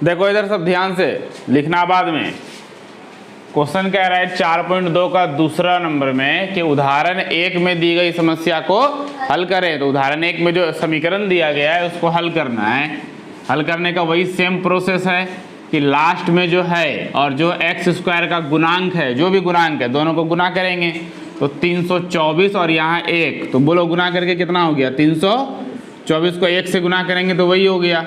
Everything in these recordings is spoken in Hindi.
देखो इधर सब ध्यान से लिखना बाद में। क्वेश्चन कह रहा है 4.2 का दूसरा नंबर में कि उदाहरण 1 में दी गई समस्या को हल करें। तो उदाहरण 1 में जो समीकरण दिया गया है उसको हल करना है। हल करने का वही सेम प्रोसेस है कि लास्ट में जो है और जो एक्स स्क्वायर का गुणांक है, जो भी गुणांक है दोनों को गुना करेंगे। तो 324 और यहाँ 1, तो बोलो गुना करके कितना हो गया? 324 को 1 से गुना करेंगे तो वही हो गया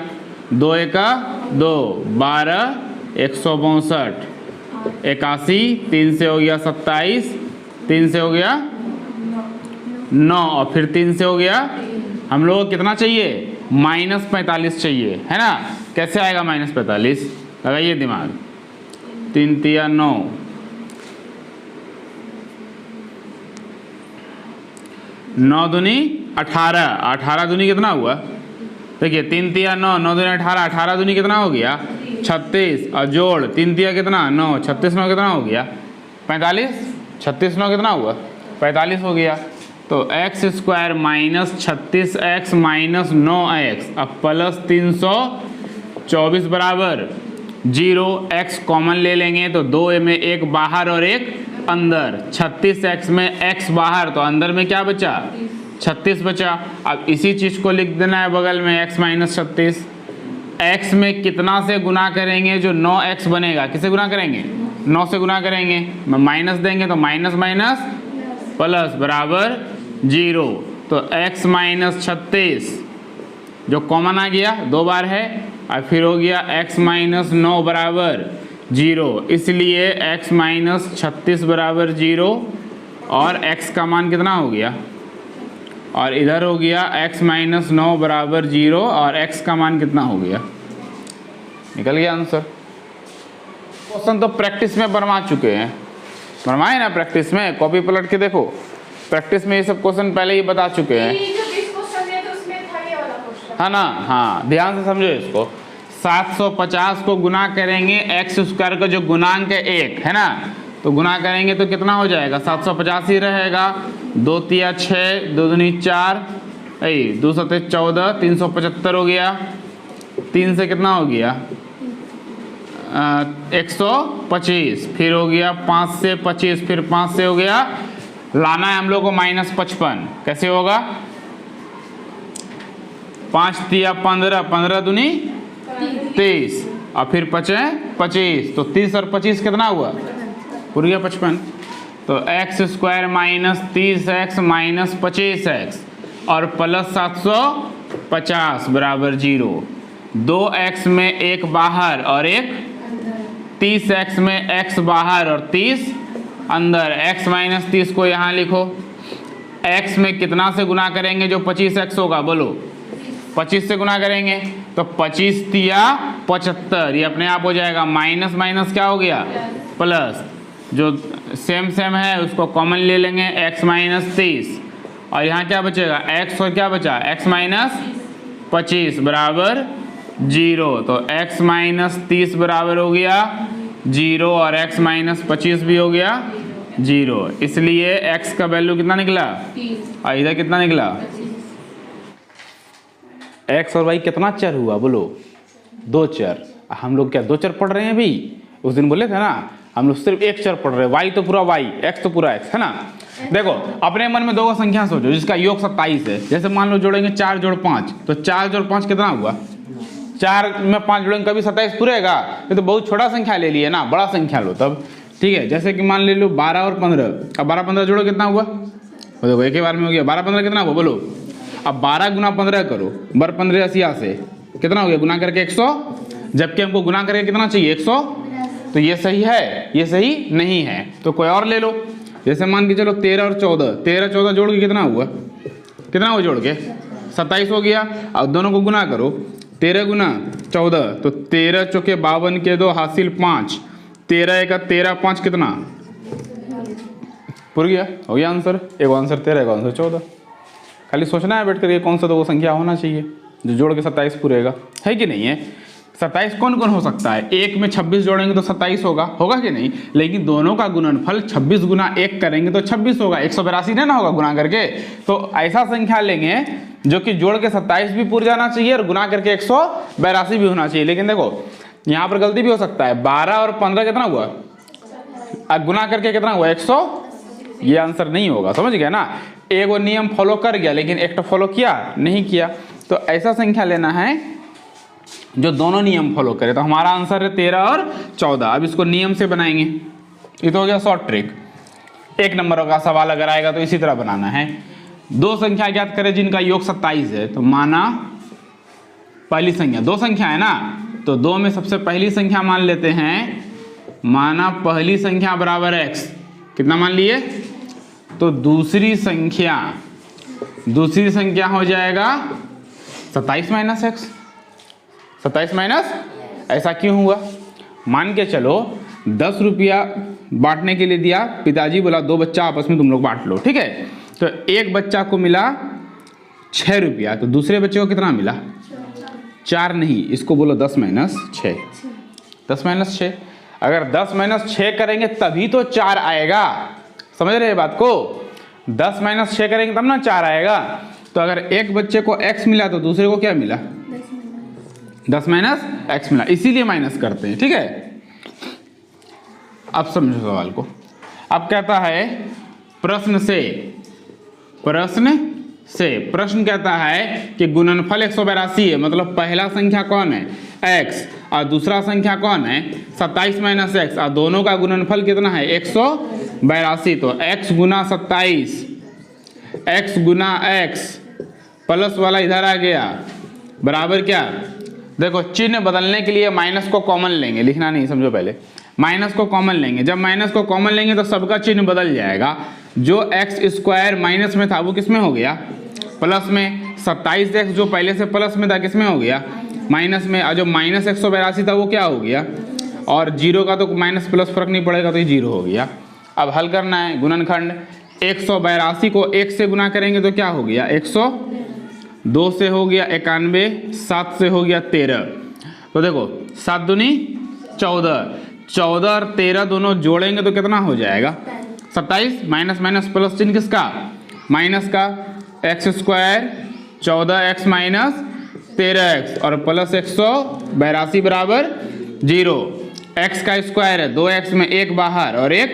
2 एका 2, 12, 162, 81, 3 से हो गया 27, 3 से हो गया 9 और फिर 3 से हो गया हम लोग को कितना चाहिए? -45 चाहिए, है ना। कैसे आएगा -45? लगाइए दिमाग। 3 तिया 9, 9 दूनी 18, 18 दूनी कितना हुआ? देखिए 3 तिया 9, 9 दूनी 18, 18 दूनी कितना हो गया? 36 और जोड़ 3 तिया कितना? 9, 36 9 कितना हो गया? 45, 36 9 कितना हुआ? 45 हो गया। तो एक्स स्क्वायर -36x - 9x अब प्लस 324 बराबर 0। x कॉमन ले लेंगे तो 2 में 1 बाहर और 1 अंदर। 36x में x बाहर तो अंदर में क्या बचा? 36 बचा। अब इसी चीज़ को लिख देना है बगल में x - 36। x में कितना से गुना करेंगे? जो 9x बनेगा किसे गुना करेंगे? 9 से गुना करेंगे, माइनस देंगे तो माइनस माइनस प्लस बराबर 0। तो x - 36 जो कॉमन आ गया 2 बार है और फिर हो गया x - 9 बराबर 0। इसलिए x - 36 बराबर 0 और x का मान कितना हो गया? और इधर हो गया x - 9 बराबर 0 और x का मान कितना हो गया? निकल गया आंसर। क्वेश्चन तो प्रैक्टिस में बनवा चुके हैं, बनवाए ना प्रैक्टिस में, कॉपी पलट के देखो। प्रैक्टिस में ये सब क्वेश्चन पहले ही बता चुके हैं, है ना। हाँ ध्यान से समझो इसको। 750 को गुना करेंगे एक्स स्क्वायर का जो गुणांक है 1, है ना, तो गुना करेंगे तो कितना हो जाएगा? 750 ही रहेगा। 2 तिया 6, 2 दूनी 4, 2 सते 14, 375 हो गया। 3 से कितना हो गया? 125, फिर हो गया 5 से 25, फिर 5 से हो गया, लाना है हम लोग को -55। कैसे होगा? 5 तिया 15, 15 दूनी 30 और फिर 5 25, तो 30 और 25 कितना हुआ? पूरा गया 55। तो एक्स स्क्वायर -30x - 25x और प्लस 750 बराबर 0। 2x में 1 बाहर और 1 30x में x बाहर और 30 अंदर। x - 30 को यहाँ लिखो। x में कितना से गुना करेंगे जो 25x होगा? बोलो 25 से गुना करेंगे तो 25 तिया 75, ये अपने आप हो जाएगा। माइनस माइनस क्या हो गया? प्लस। जो सेम सेम है उसको कॉमन ले लेंगे, x - 30 और यहाँ क्या बचेगा? x और क्या बचा? x - 25 बराबर 0। तो x - 30 बराबर हो गया 0 और x - 25 भी हो गया 0। इसलिए x का वैल्यू कितना निकला? और इधर कितना निकला? x और y कितना चर हुआ? बोलो 2 चर। हम लोग क्या 2 चर पढ़ रहे हैं अभी? उस दिन बोले थे ना हम लोग सिर्फ 1 चर पढ़ रहे हैं। y तो पूरा y, x तो पूरा x, है ना। देखो अपने मन में 2 संख्या सोचो जिसका योग 27 है। जैसे मान लो जोड़ेंगे 4 जोड़ 5, तो 4 जोड़ 5 कितना हुआ? 4 में 5 जोड़ेंगे कभी 27 पूरेगा? ये तो बहुत छोटा संख्या ले लिए ना, बड़ा संख्या लो तब। ठीक है, जैसे कि मान ले लो 12 और 15, अब 12 15 जोड़ो कितना हुआ? देखो एक ही बार में हो गया। 12 15 कितना हुआ? बोलो। अब 12 गुना 15 करो, 12 15 88 कितना हो गया? गुना करके 100, जबकि हमको गुना करके कितना चाहिए? 100। तो ये सही है, ये सही नहीं है, तो कोई और ले लो। जैसे मान के चलो 13 और 14, 13 14 जोड़ के कितना हुआ? कितना हुआ जोड़ के? 27 हो गया। अब दोनों को गुना करो, 13 गुना 14 तो 13 चौके 52 के 2 हासिल 5, 13 1 13 5 कितना? पूर गया, हो गया आंसर। एक आंसर 13, एक आंसर 14। खाली सोचना है बैठ कर ये कौन सा 2 संख्या होना चाहिए जो जोड़ के 27 पूरेगा, है कि नहीं है? 27 कौन कौन हो सकता है? 1 में 26 जोड़ेंगे तो 27 होगा, होगा कि नहीं? लेकिन दोनों का गुणनफल 26 गुना 1 करेंगे तो 26 होगा, 182 नहीं ना होगा गुना करके। तो ऐसा संख्या लेंगे जो कि जोड़ के 27 भी पूर जाना चाहिए और गुना करके 182 भी होना चाहिए। लेकिन देखो यहाँ पर गलती भी हो सकता है। 12 और 15 कितना हुआ, अब गुना करके कितना हुआ 100, ये आंसर नहीं होगा, समझ गया ना। एक वो नियम फॉलो कर गया लेकिन एक तो फॉलो किया नहीं किया। तो ऐसा संख्या लेना है जो दोनों नियम फॉलो करे। तो हमारा आंसर है 13 और 14। अब इसको नियम से बनाएंगे, ये तो हो गया शॉर्ट ट्रिक। 1 नंबर का सवाल अगर आएगा तो इसी तरह बनाना है। दो संख्या ज्ञात करें जिनका योग 27 है। तो माना पहली संख्या, दो संख्या है ना, तो दो में सबसे पहली संख्या मान लेते हैं, माना पहली संख्या बराबर x, कितना मान लिए, तो दूसरी संख्या हो जाएगा 27 माइनस x। 27 माइनस, ऐसा क्यों हुआ, मान के चलो 10 रुपया बांटने के लिए दिया, पिताजी बोला 2 बच्चा आपस में तुम लोग बांट लो, ठीक है। तो एक बच्चा को मिला 6 रुपया, तो दूसरे बच्चे को कितना मिला, 4 नहीं, इसको बोलो 10 माइनस 6। 10 माइनस 6, अगर 10 माइनस 6 करेंगे तभी तो 4 आएगा, समझ रहे बात को। 10 माइनस 6 करेंगे तब ना 4 आएगा। तो अगर एक बच्चे को x मिला तो दूसरे को क्या मिला, 10 माइनस x मिला, इसीलिए माइनस करते हैं, ठीक है। अब समझो सवाल को। अब कहता है प्रश्न कहता है कि गुणनफल 182 है, मतलब पहला संख्या कौन है x और दूसरा संख्या कौन है 27 माइनस x, और दोनों का गुणनफल कितना है 182। तो x गुना 27, x गुना x प्लस वाला इधर आ गया बराबर क्या, देखो चिन्ह बदलने के लिए माइनस को कॉमन लेंगे, लिखना नहीं, समझो पहले माइनस को कॉमन लेंगे। जब माइनस को कॉमन लेंगे तो सबका चिन्ह बदल जाएगा। जो एक्स स्क्वायर माइनस में था वो किस में हो गया, प्लस में। 27x जो पहले से प्लस में था किस में हो गया, माइनस में। और जो माइनस 182 था वो क्या हो गया, और जीरो का तो माइनस प्लस फर्क नहीं पड़ेगा तो ये जीरो हो गया। अब हल करना है गुणनखंड। 182 को 1 से गुना करेंगे तो क्या हो गया 100, 2 से हो गया 91, 7 से हो गया 13। तो देखो 7 दूनी 14, 14 और 13 दोनों जोड़ेंगे तो कितना हो जाएगा 27, माइनस माइनस प्लस चिन्ह किसका, माइनस का। X square 14x minus 13x और प्लस 182 बराबर 0। x का स्क्वायर है 2x में 1 बाहर और 1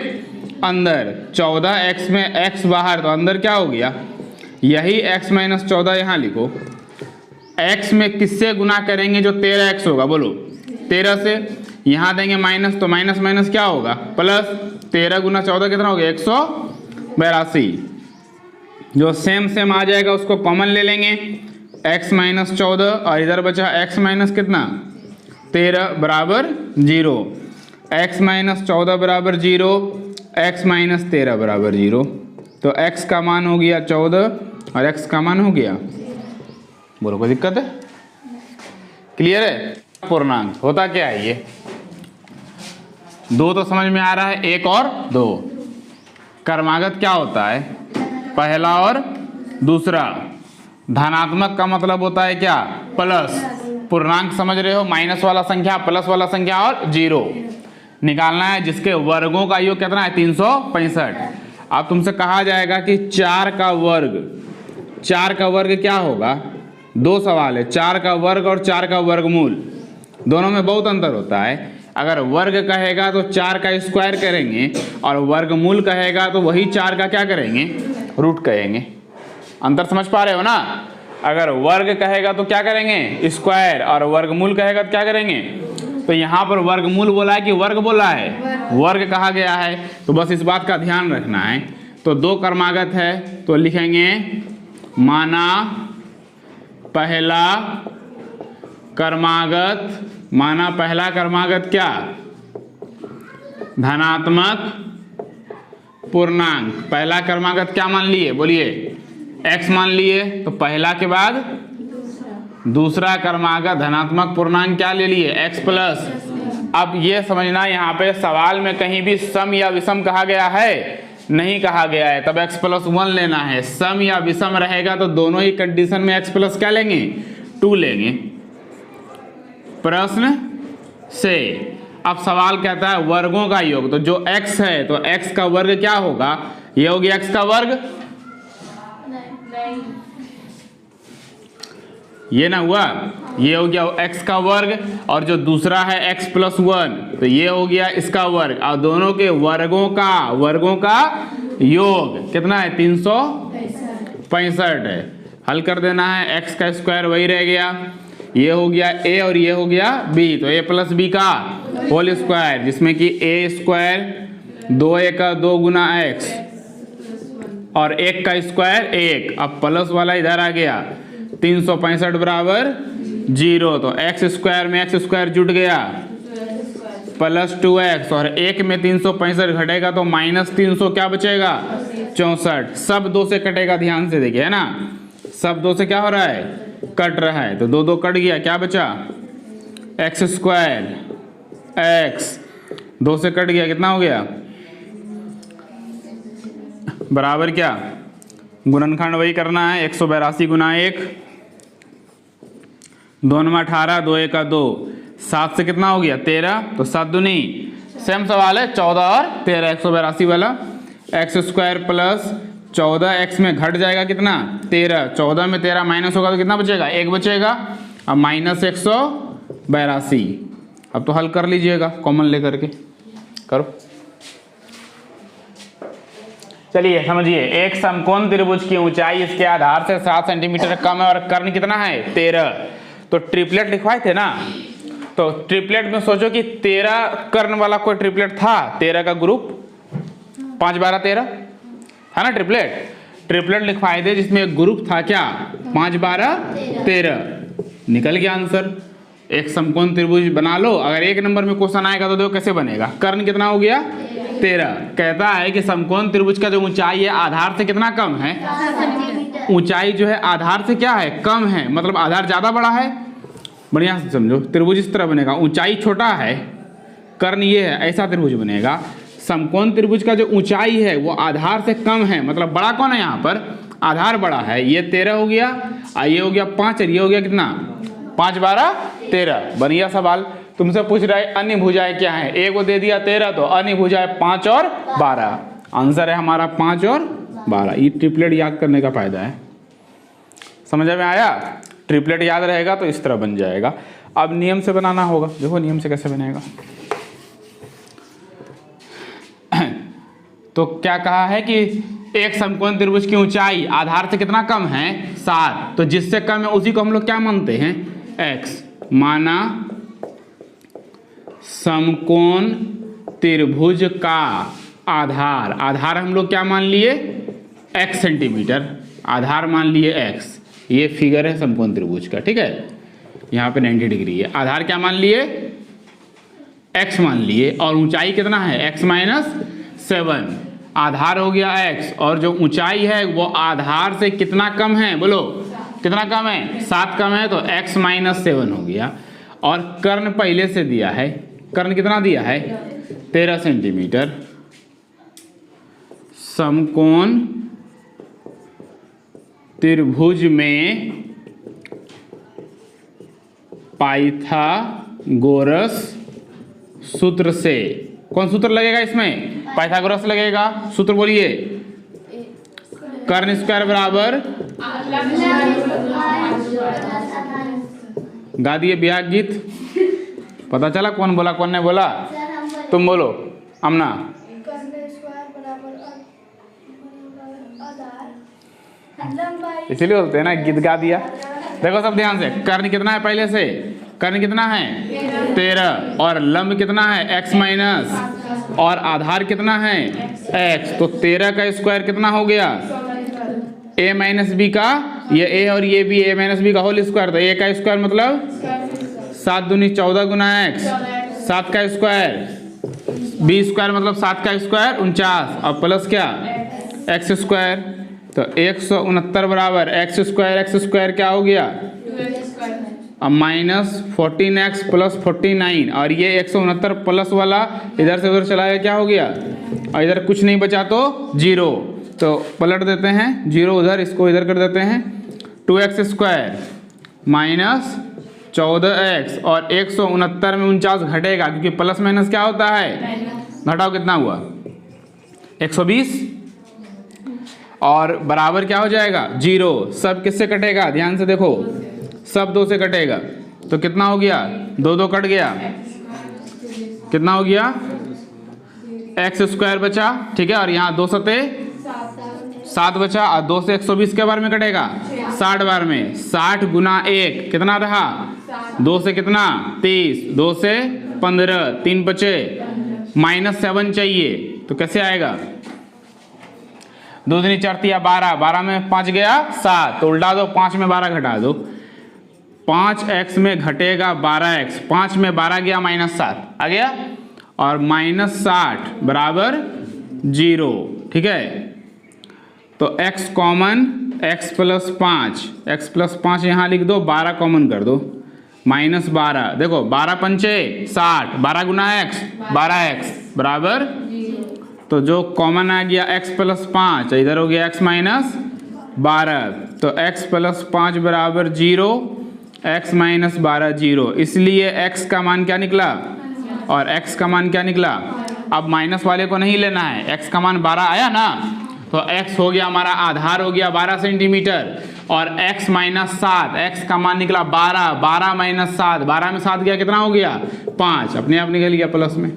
अंदर, 14x में x बाहर तो अंदर क्या हो गया, यही x माइनस 14 यहाँ लिखो। x में किससे गुना करेंगे जो 13x होगा, बोलो 13 से। यहाँ देंगे माइनस तो माइनस माइनस क्या होगा प्लस, 13 गुना 14 कितना हो गया 182। जो सेम आ जाएगा उसको कॉमन ले लेंगे, x माइनस 14 और इधर बचा x माइनस कितना 13 बराबर 0। x माइनस 14 बराबर 0, x माइनस 13 बराबर 0। तो x का मान हो गया 14 और x का मान हो गया, बोलो कोई दिक्कत है, क्लियर है। पूर्णांक होता क्या है, ये 2 तो समझ में आ रहा है, 1 और 2। क्रमागत क्या होता है, पहला और दूसरा। धनात्मक का मतलब होता है क्या, प्लस। पूर्णांक समझ रहे हो, माइनस वाला संख्या, प्लस वाला संख्या और 0 निकालना है, जिसके वर्गों का योग कितना है 365। अब तुमसे कहा जाएगा कि 4 का वर्ग क्या होगा, 2 सवाल है, 4 का वर्ग और 4 का वर्गमूल, दोनों में बहुत अंतर होता है। अगर वर्ग कहेगा तो 4 का स्क्वायर करेंगे और वर्गमूल कहेगा तो वही 4 का क्या करेंगे, रूट कहेंगे। अंतर समझ पा रहे हो ना। अगर वर्ग कहेगा तो क्या करेंगे स्क्वायर, और वर्गमूल कहेगा तो क्या करेंगे। तो यहाँ पर वर्गमूल बोला है कि वर्ग बोला है, वर्ग कहा गया है, तो बस इस बात का ध्यान रखना है। तो 2 क्रमागत है तो लिखेंगे माना पहला क्रमागत क्या, धनात्मक पूर्णांक। पहला क्रमागत क्या मान लिए, बोलिए x मान लिए, तो पहला के बाद दूसरा क्रमागत धनात्मक पूर्णांक क्या ले लिए x प्लस। अब ये समझना यहाँ पे सवाल में कहीं भी सम या विषम कहा गया है, नहीं कहा गया है, तब x प्लस 1 लेना है। सम या विषम रहेगा तो दोनों ही कंडीशन में x प्लस क्या लेंगे 2 लेंगे। प्रश्न से अब सवाल कहता है वर्गों का योग, तो जो x है तो x का वर्ग क्या होगा, ये होगी x का वर्ग। ये ना हुआ, ये हो गया x का वर्ग, और जो दूसरा है x प्लस 1, तो ये हो गया इसका वर्ग, और दोनों के वर्गों का योग कितना है 365 है। हल कर देना है, x का स्क्वायर वही रह गया, ये हो गया a और ये हो गया b, तो a प्लस b का होल स्क्वायर, जिसमें कि a स्क्वायर 2a का 2 गुना x और 1 का स्क्वायर 1, अब प्लस वाला इधर आ गया 365 बराबर 0, तो x स्क्वायर में x स्क्वायर जुट गया प्लस 2x, और 1 में 365 घटेगा तो माइनस 300 क्या बचेगा 64, सब 2 से कटेगा, ध्यान से देखिए है ना, सब 2 से क्या हो रहा है कट रहा है, तो 2 2 कट गया, क्या बचा x स्क्वायर x 2 से कट गया, कितना हो गया बराबर क्या, गुणनखंड वही करना है 182 गुना 1, 2 में 18, 2 1 का 2, 7 से कितना हो गया 13, तो 7 दूनी, सेम सवाल है 14 और 13 182 वाला, x स्क्वायर प्लस 14 x में घट जाएगा कितना 13, 14 में 13 माइनस होगा तो कितना बचेगा 1 बचेगा, अब माइनस 182, अब तो हल कर लीजिएगा कॉमन लेकर के करो। चलिए समझिए, एक समकोण त्रिभुज की ऊंचाई इसके आधार से 7 सेंटीमीटर कम है और कर्ण कितना है 13, तो ट्रिपलेट लिखवाए थे ना, तो ट्रिपलेट में सोचो कि 13 कर्ण वाला कोई ट्रिपलेट था, 13 का ग्रुप 5 12 13 है ना, ट्रिपलेट लिखवाए थे जिसमें एक ग्रुप था क्या 5 12 13, निकल गया आंसर। एक समकोण त्रिभुज बना लो, अगर 1 नंबर में क्वेश्चन आएगा तो देखो कैसे बनेगा, कर्ण कितना हो गया 13, कहता है कि समकोण त्रिभुज का जो ऊंचाई है आधार से कितना कम है, ऊंचाई जो है आधार से क्या है कम है, मतलब आधार ज्यादा बड़ा है, बढ़िया से समझो, त्रिभुज इस तरह बनेगा, ऊंचाई छोटा है, कर्ण ये है, ऐसा त्रिभुज बनेगा। समकोण त्रिभुज का जो ऊंचाई है वो आधार से कम है, मतलब बड़ा कौन है यहाँ पर, आधार बड़ा है, ये 13 हो गया, ये हो गया 5 और ये हो गया कितना 5 12 13, बढ़िया सवाल। तुमसे पूछ रहा है अन्य भुजाएं क्या है, एक को दे दिया 13, तो अन्य भुजाएं 5 और 12, आंसर है हमारा 5 और 12। ये ट्रिपलेट याद करने का फायदा है, समझ में आया, ट्रिपलेट याद रहेगा तो इस तरह बन जाएगा। अब नियम से बनाना होगा, देखो नियम से कैसे बनेगा। तो क्या कहा है कि एक समकोण त्रिभुज की ऊंचाई आधार से कितना कम है 7, तो जिससे कम है उसी को हम लोग क्या मानते हैं x, माना समकोण त्रिभुज का आधार हम लोग क्या मान लिए x सेंटीमीटर, आधार मान लिए x, ये फिगर है समकोण त्रिभुज का, ठीक है, यहाँ पे 90 डिग्री है, आधार क्या मान लिए x मान लिए, और ऊंचाई कितना है x माइनस 7, आधार हो गया x और जो ऊंचाई है वो आधार से कितना कम है, बोलो कितना कम है 7 कम है, तो x माइनस 7 हो गया। और कर्ण पहले से दिया है, कर्ण कितना दिया है 13 सेंटीमीटर, समकोण त्रिभुज में पाइथागोरस सूत्र से, कौन सूत्र लगेगा इसमें पाइथागोरस लगेगा, सूत्र बोलिए, कर्ण स्क्वायर बराबर, गा दिए ब्याह गीत, पता चला कौन बोला कौन नहीं बोला, तुम बोलो अमना, इसीलिए बोलते हैं ना गीत गा दिया। देखो सब ध्यान से, कर्ण कितना है पहले से, कर्ण कितना है 13 और लंब कितना है x माइनस, और आधार कितना है x, तो 13 का स्क्वायर कितना हो गया a माइनस बी का, ये a और ये भी a माइनस बी का होल स्क्वायर, तो a का स्क्वायर मतलब 7 दूनी 14 गुना x, 7 का स्क्वायर b स्क्वायर मतलब 7 का स्क्वायर 49, और प्लस क्या x स्क्वायर, तो 169 बराबर x स्क्वायर क्या हो गया, अब माइनस 14x प्लस 49, और ये 169 प्लस वाला इधर से उधर चला गया, क्या हो गया, और इधर कुछ नहीं बचा तो 0, तो पलट देते हैं 0 उधर, इसको इधर कर देते हैं, 2x स्क्वायर माइनस 14x, और 169 में 49 घटेगा क्योंकि प्लस माइनस क्या होता है, घटाओ कितना हुआ 120, और बराबर क्या हो जाएगा 0, सब किससे कटेगा ध्यान से देखो, सब 2 से कटेगा तो कितना हो गया, 2 2 कट गया, कितना हो गया, एक्स स्क्वायर बचा, ठीक है। और यहाँ 2 सते 7 बचा, और 2 से 120 के बार में कटेगा, 60 बार में। 60 गुना 1 कितना रहा, 2 से कितना 30, 2 से 15, 3 बचे, -7 चाहिए तो कैसे आएगा, 2 दूनी 4 तिया 12, 12 में 5 गया 7, तो उल्टा दो, 5 में 12 घटा दो, 5x में घटेगा 12x, 5 में 12 गया -7 आ गया, और -60 बराबर 0, ठीक है। तो x कॉमन, x प्लस 5 यहाँ लिख दो, 12 कॉमन कर दो, -12, देखो 12 पंचे 60, 12 गुना x 12x बराबर, तो जो कॉमन आ गया x प्लस 5, इधर हो गया x माइनस 12, तो x प्लस 5 बराबर 0, x माइनस 12 0, इसलिए x का मान क्या निकला, और x का मान क्या निकला। अब माइनस वाले को नहीं लेना है, x का मान 12 आया ना, तो x हो गया हमारा आधार हो गया 12 सेंटीमीटर, और x माइनस 7, x का मान निकला 12, 12 माइनस 7, 12 में 7 गया कितना हो गया 5, अपने आप निकल गया प्लस में,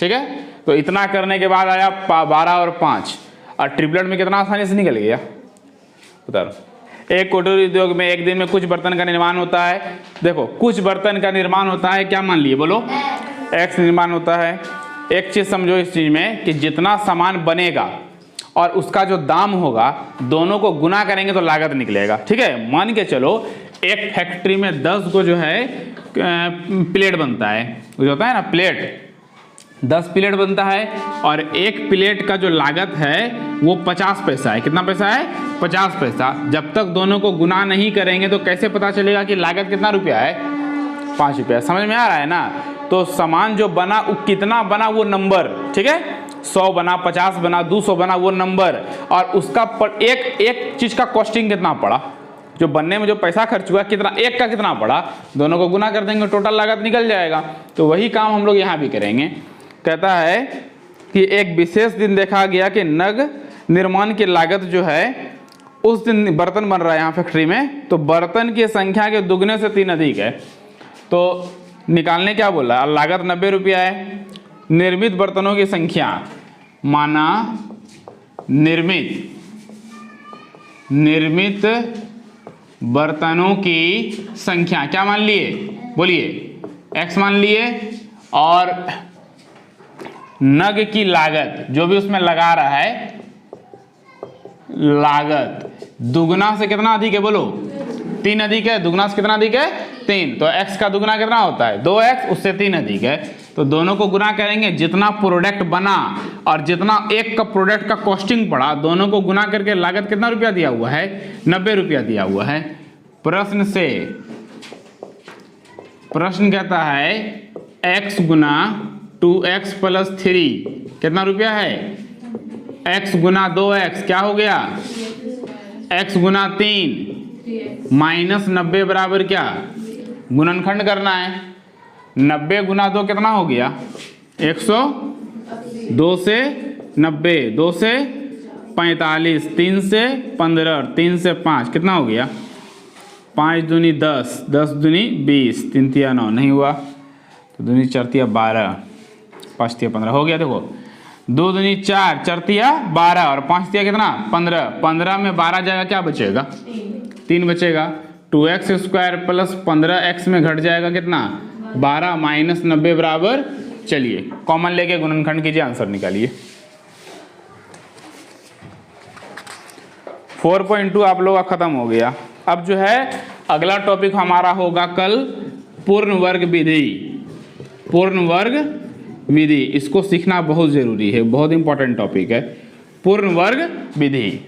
ठीक है। तो इतना करने के बाद आया 12 और 5, और ट्रिपलेट में कितना आसानी से निकल गया, उतारो। एक कुटीर उद्योग में एक दिन में कुछ बर्तन का निर्माण होता है, देखो कुछ बर्तन का निर्माण होता है, क्या मान लिए बोलो, x निर्माण होता है। एक चीज समझो इस चीज में कि जितना सामान बनेगा और उसका जो दाम होगा, दोनों को गुना करेंगे तो लागत निकलेगा, ठीक है। मान के चलो एक फैक्ट्री में 10 को जो है प्लेट बनता है, जो होता है ना प्लेट, 10 प्लेट बनता है, और एक प्लेट का जो लागत है वो 50 पैसा है, कितना पैसा है 50 पैसा। जब तक दोनों को गुना नहीं करेंगे तो कैसे पता चलेगा कि लागत कितना रुपया है, 5 रुपया, समझ में आ रहा है ना। तो सामान जो बना वो कितना बना वो नंबर, ठीक है, 100 बना, 50 बना, 200 बना वो नंबर, और उसका एक चीज का कॉस्टिंग कितना पड़ा, जो बनने में जो पैसा खर्च हुआ कितना, एक का कितना पड़ा, दोनों को गुना कर देंगे टोटल लागत निकल जाएगा। तो वही काम हम लोग यहाँ भी करेंगे। कहता है कि एक विशेष दिन देखा गया कि नग निर्माण की लागत जो है, उस दिन बर्तन बन रहा है यहाँ फैक्ट्री में, तो बर्तन की संख्या के दुगने से 3 अधिक है, तो निकालने क्या बोला, लागत 90 रुपया है। निर्मित बर्तनों की संख्या, माना निर्मित बर्तनों की संख्या क्या मान लिए, बोलिए x मान लिए, और नग की लागत जो भी उसमें लगा रहा है, लागत दुगना से कितना अधिक है, बोलो 3 अधिक है, दुगना से कितना अधिक है 3, तो x का दुगना कितना होता है 2x, उससे 3 अधिक है, तो दोनों को गुना करेंगे, जितना प्रोडक्ट बना और जितना एक का प्रोडक्ट का कॉस्टिंग पड़ा, दोनों को गुना करके लागत कितना रुपया दिया हुआ है, 90 रुपया दिया हुआ है। प्रश्न कहता है x गुना 2x प्लस 3 कितना रुपया है, x गुना 2x क्या हो गया, x गुना 3 माइनस 90 बराबर क्या, गुणनखंड करना है, 90 गुना 2 कितना हो गया 100, 2 से 90, 2 से 45, 3 से 15, 3 से 5 कितना हो गया, 5 दूनी 10, 10 दूनी 20, 3 तिया 9 नहीं हुआ, तो दूनी 4 तिया 12, 5 तिया 15 हो गया। देखो 2 दूनी 4, 4 तिया 12, और 5 तिया कितना 15, 15 में 12 जाएगा, क्या बचेगा 3 बचेगा, 2x स्क्वायर प्लस 15x में घट जाएगा कितना 12 माइनस 90 बराबर, चलिए कॉमन लेके गुणनखंड कीजिए, आंसर निकालिए। 4.2 आप लोग का खत्म हो गया। अब जो है अगला टॉपिक हमारा होगा कल पूर्ण वर्ग विधि। पूर्ण वर्ग विधि इसको सीखना बहुत जरूरी है, बहुत इंपॉर्टेंट टॉपिक है पूर्ण वर्ग विधि।